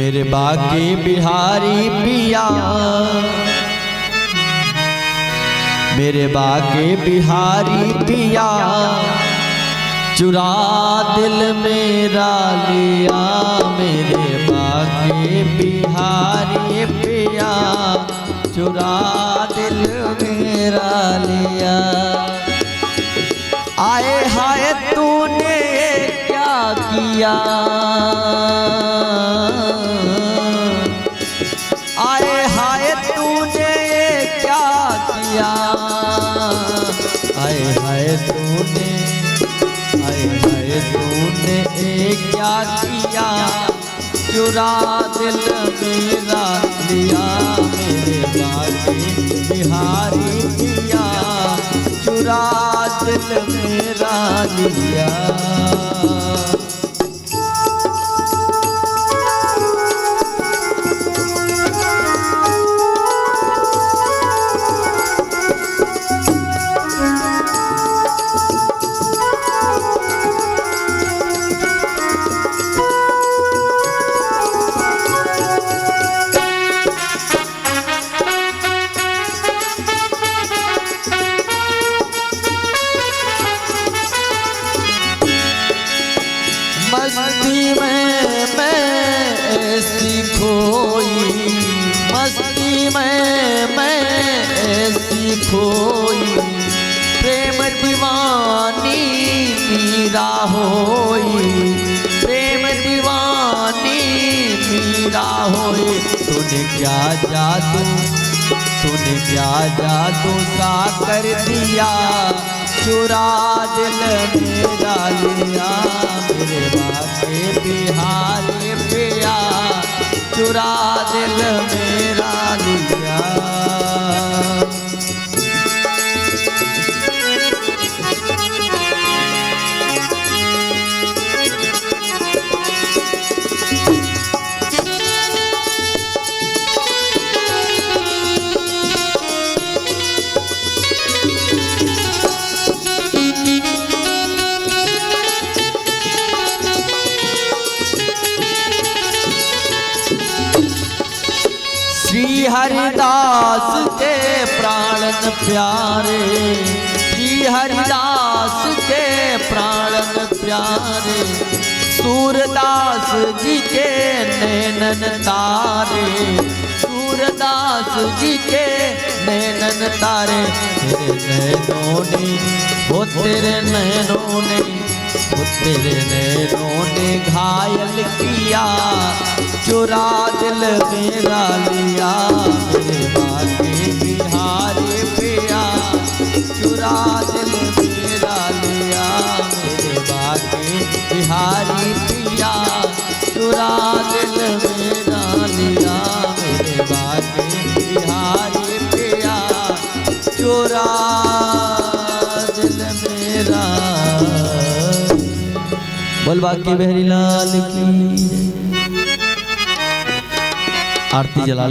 मेरे बाके बिहारी पिया, मेरे बाके बिहारी पिया, चुरा दिल मेरा लिया। मेरे बाके बिहारी पिया, चुरा दिल मेरा लिया। आए हाय तूने क्या किया, आए हाय तूने क्या किया, आए हाय तूने, आए हाय तूने क्या किया, चुरा दिल मेरा लिया। मेरे बाके बिहारी पिया, चुरा दिल मेरा लिया। मस्ती में मैं ऐसी खोई, मस्ती में मैं ऐसी खोई, प्रेम दीवानी मीरा होई, प्रेम दीवानी मीरा होई। तूने क्या जादू, तूने क्या जादू सा कर दिया, चुरा दिल मेरा लिया। मेरे बाके बिहारी पिया, चुरा दिल मेरा लिया। श्री हरिदास के प्राणन प्यारे, श्री हरिदास के प्राणन प्यारे, सूरदास जी के नैनन तारे, सूरदास जी के नैनन तारे। तेरे नैनों ने, वो तेरे नैनों ने, वो तेरे नैनों ने घायल किया, चुरा दिल मेरा लिया। मेरे बाके बिहारी पिया, चुरा दिल मेरा लिया। मेरे बाके बिहारी पिया, चुरा दिल मेरा लिया। मेरे बाके बिहारी पिया, चुरा दिल मेरा। बोल बाके बिहारी लाल की। आरती जला ले।